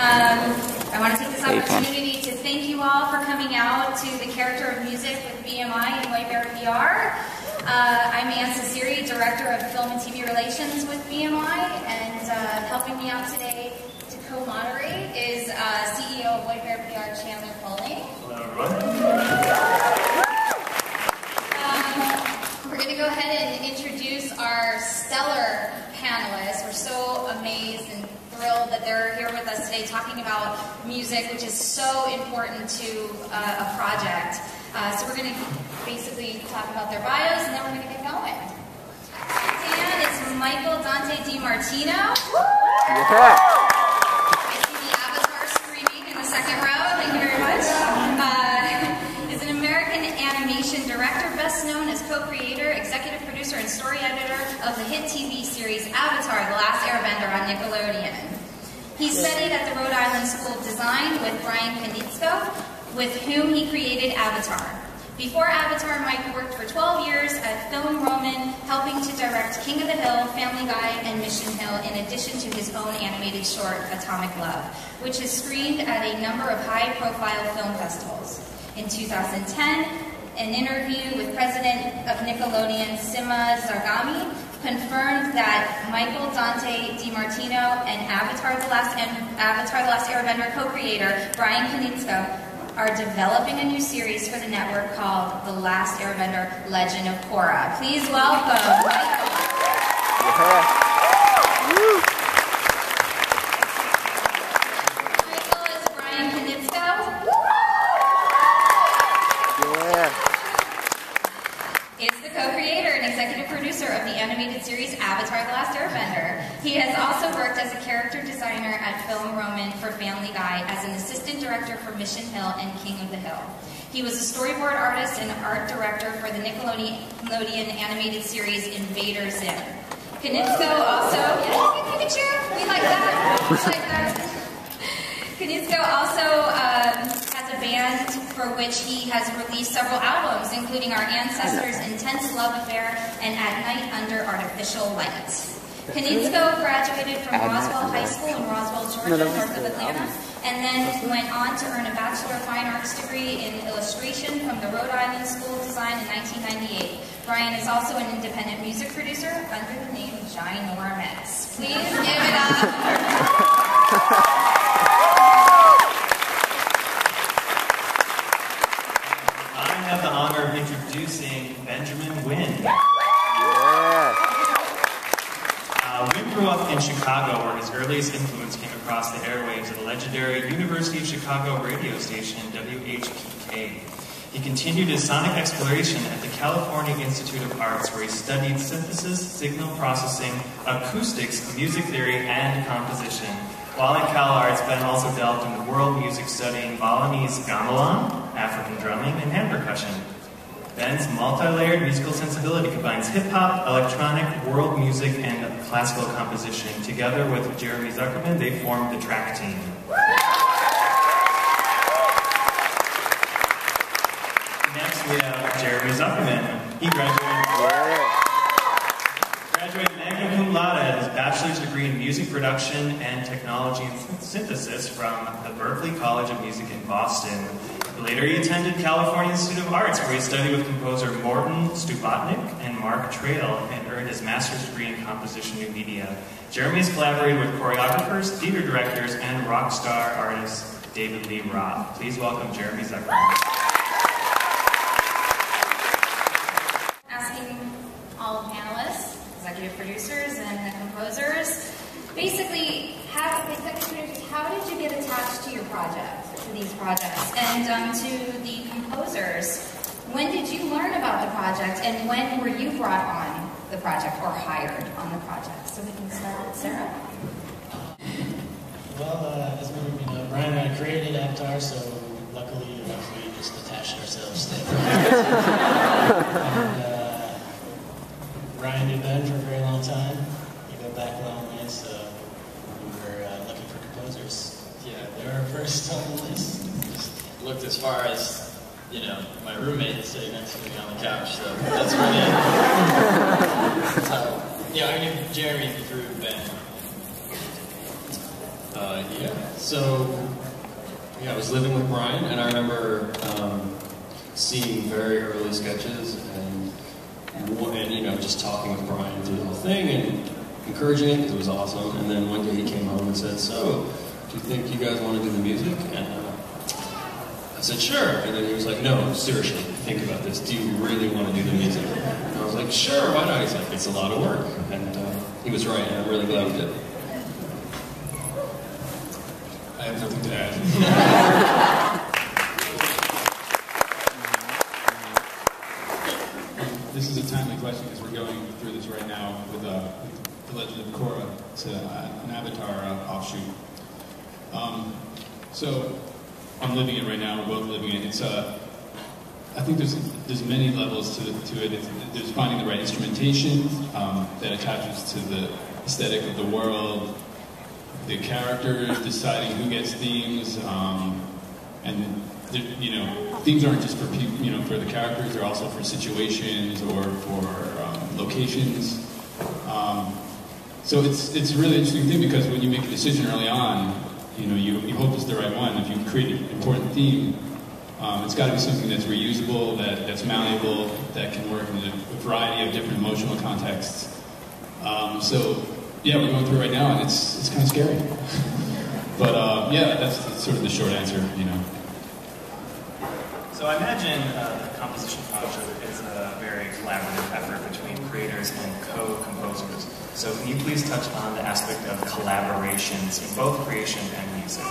I want to take this opportunity to thank you all for coming out to the Character of Music with BMI and White Bear PR. I'm Ann Cesari, Director of Film and TV Relations with BMI, and helping me out today to co-moderate is CEO of White Bear PR, Chandler Pauling. Hello, everyone. We're going to go ahead and introduce our stellar panelists. We're so amazed and thrilled that they're here with us today talking about music, which is so important to a project. So we're going to basically talk about their bios, and then we're going to get going. Dan is Michael Dante DiMartino. Yeah. I see the avatar screaming in the second row. Thank you very much. Is an American animation director, best known as co-creator, executive producer, and story editor of the hit TV series Avatar: The Last Airbender on Nickelodeon. He studied at the Rhode Island School of Design with Bryan, with whom he created Avatar. Before Avatar, Mike worked for 12 years at Film Roman, helping to direct King of the Hill, Family Guy, and Mission Hill, in addition to his own animated short, Atomic Love, which is screened at a number of high-profile film festivals. In 2010, an interview with President of Nickelodeon, Sima Zargami, confirmed that Michael Dante DiMartino and Avatar: The Last Airbender co-creator, Bryan are developing a new series for the network called The Last Airbender: Legend of Korra. Please welcome Michael. Michael is Bryan Konietzko. Is the co-creator and executive producer of the animated series Avatar: The Last Airbender. He has also worked as a character designer at Film Roman for Family Guy, as an assistant director for Mission Hill and King of the Hill. He was a storyboard artist and art director for the Nickelodeon animated series Invader Zim. Konietzko also, yeah, you can cheer. We like that. We like that. Konietzko also has a band for which he has released several albums, including Our Ancestors' Intense Love Affair and At Night Under Artificial Light. Konietzko graduated from Roswell High School in Roswell, Georgia, north of Atlanta, and then went on to earn a Bachelor of Fine Arts degree in illustration from the Rhode Island School of Design in 1998. Bryan is also an independent music producer under the name Ginormous. Please give it up. The honor of introducing Benjamin Wynn. Wynn grew up in Chicago, where his earliest influence came across the airwaves of the legendary University of Chicago radio station WHPK. He continued his sonic exploration at the California Institute of Arts, where he studied synthesis, signal processing, acoustics, music theory, and composition. While in Cal Arts, Ben also delved into world music, studying Balinese gamelan, African drumming, and hand percussion. Ben's multi-layered musical sensibility combines hip-hop, electronic, world music, and classical composition. Together with Jeremy Zuckerman, they formed the track team. Next, we have Jeremy Zuckerman. He graduated magna cum laude at his bachelor's degree in music production and technology and synthesis from the Berklee College of Music in Boston. Later, he attended California Institute of Arts, where he studied with composer Morton Stubotnik and Mark Trail, and earned his master's degree in composition new media. Jeremy has collaborated with choreographers, theater directors, and rock star artist David Lee Roth. Please welcome Jeremy Zuckerman. Asking all panelists, executive producers, and the composers, basically, how did you get attached to your project, to these projects? And to the composers, when did you learn about the project, and when were you brought on the project or hired on the project? So we can start with Sarah. Well, as many of you know, Bryan and I created Avatar, so luckily enough we just attached ourselves to the project. And Bryan knew Ben for a very long time. We go back a long way, so we were looking for composers. Yeah, They were first on the list. just looked as far as, my roommate sitting next to me on the couch, so that's really so, I knew Jeremy through Ben. I was living with Bryan, and I remember seeing very early sketches and just talking with Bryan through the whole thing and encouraging it because it was awesome. And then one day he came home and said, "So, do you think you guys want to do the music?" And I said, "Sure." And then he was like, "No, seriously, think about this. Do you really want to do the music?" And I was like, "Sure, why not?" He's like, "It's a lot of work." And he was right, and I'm really glad we did. I have nothing to add. This is a timely question because we're going through this right now with The Legend of Korra. It's an Avatar offshoot. So I'm living it right now. We're both living it. It's I think there's many levels to it. There's finding the right instrumentation that attaches to the aesthetic of the world. The characters, deciding who gets themes, and themes aren't just for people, for the characters. They're also for situations or for locations. So it's a really interesting thing because when you make a decision early on, you hope it's the right one. If you create an important theme, it's got to be something that's reusable, that's malleable, that can work in a variety of different emotional contexts. Yeah, we're going through it right now, and it's kind of scary. But yeah, that's sort of the short answer, So I imagine the composition project is a very collaborative effort between creators and co-composers. So can you please touch on the aspect of collaborations in both creation and music?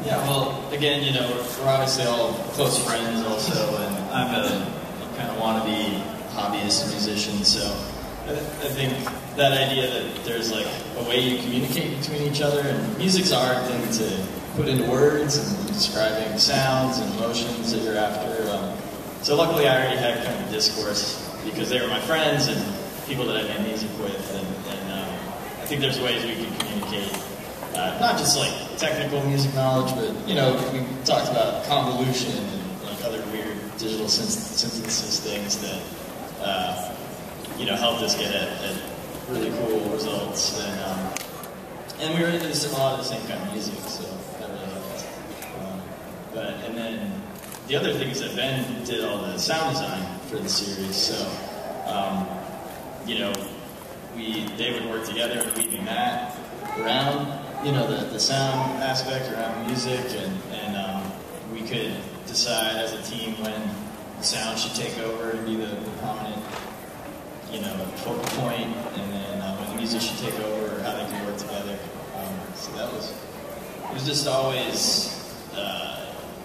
Yeah, well, again, we're obviously all close friends also, and I'm a kind of wannabe hobbyist musician, so I think that idea that there's like a way you communicate between each other, and music's a hard thing to put into words, and describing sounds and emotions that you're after. So luckily I already had kind of a discourse because they were my friends and people that I made music with, and I think there's ways we can communicate, not just like technical music knowledge, but we talked about convolution and like other weird digital synthesis things that helped us get at really cool results, and we were into a lot of the same kind of music, so that really helped. And then the other thing is that Ben did all the sound design for the series, so they would work together and weaving that around the sound aspect around music, and we could decide as a team when the sound should take over and be the prominent focal point, and then when the music should take over, or how they can work together. So it was just always a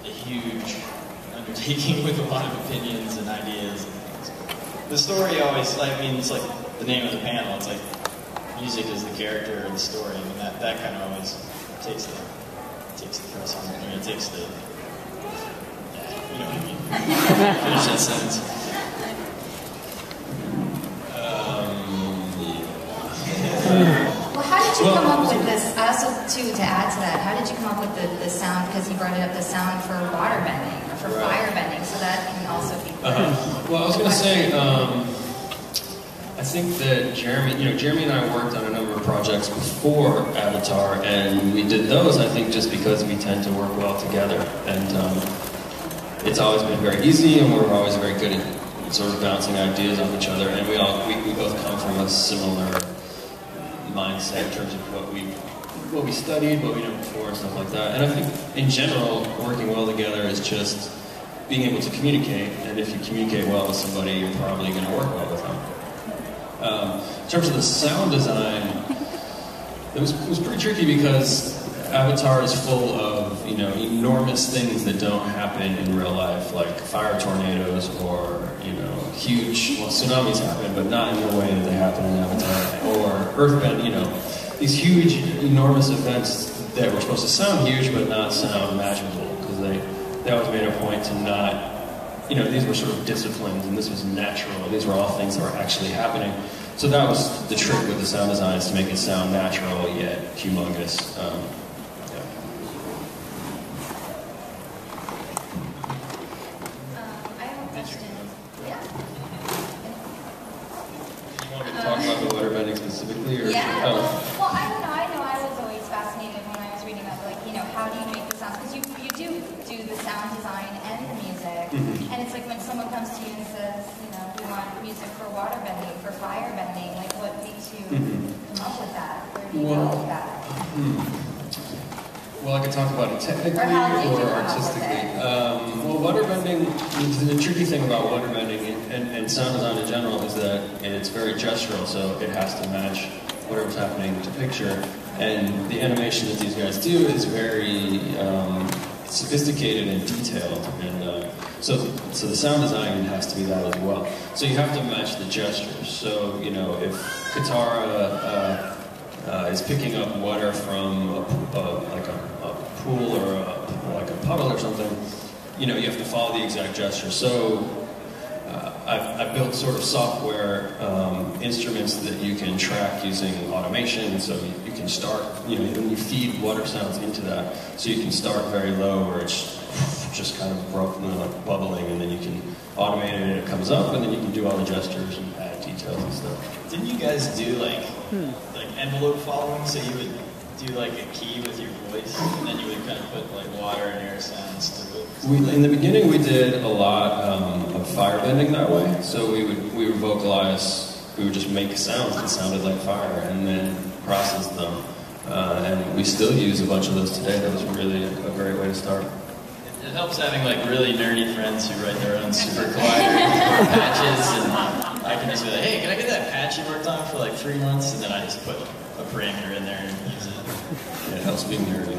huge undertaking with a lot of opinions and ideas. The story always, it's like the name of the panel. It's like music is the character of the story. I mean, that kind of always takes the precedent. I mean, it takes the you know what I mean. Finish that sentence. Well, how did you come up with this? Also, to add to that, how did you come up with the sound? Because you brought it up, the sound for water bending or for fire bending, so that can also be. Well, I was going to say, I think that Jeremy and I worked on a number of projects before Avatar, and we did those, I think, just because we tend to work well together, and it's always been very easy, and we're always very good at sort of bouncing ideas off each other, and we both come from a similar mindset in terms of what we studied, what we did before, and stuff like that. And I think, in general, working well together is just being able to communicate, and if you communicate well with somebody, you're probably going to work well with them. In terms of the sound design, it was pretty tricky because Avatar is full of enormous things that don't happen in real life, like fire tornadoes or huge tsunamis happen, but not in the way that they happen in Avatar, or earthbend. These huge, enormous events that were supposed to sound huge but not sound magical, because they always made a point to not. These were sort of disciplines, and this was natural. These were all things that were actually happening. So that was the trick with the sound design, is to make it sound natural yet humongous. I have a question. Yeah. You want me to talk about the waterbending specifically? aesthetically, or Yeah, oh. well, I don't know. I know I was always fascinated when I was reading up, like, you know, how do you make the sounds? Because you do the sound design and the music. And it's like when someone comes to you and says, you know, we want music for water bending, for fire bending, like what makes you come up with that? Where do you go with that? Well, I could talk about it technically Or how did you or come up with artistically. it? Well, waterbending, the tricky thing about waterbending and sound design in general is that it's very gestural, so it has to match whatever's happening to picture. And the animation that these guys do is very sophisticated and detailed, and so the sound design has to be that as well. So you have to match the gestures. So, you know, if Katara is picking up water from like a pool or like a puddle or something, you know, you have to follow the exact gesture. So I've built sort of software instruments that you can track using automation. So you can start, you know, when you feed water sounds into that, so you can start very low where it's just kind of like bubbling, and then you can automate it and it comes up, and then you can do all the gestures and add details and stuff. Didn't you guys do like envelope following? So you would do like a key with your voice, and then you would kind of put like water and air sounds to it. In the beginning, we did a lot of fire bending that way. So we would vocalize, we would just make sounds that sounded like fire, and then process them. And we still use a bunch of those today. That was really a great way to start. It helps having like really nerdy friends who write their own super collider patches, and I can just be like, hey, can I get that patch you worked on for like 3 months? And then I just put a parameter in there and use it. Yeah, it helps being nerdy.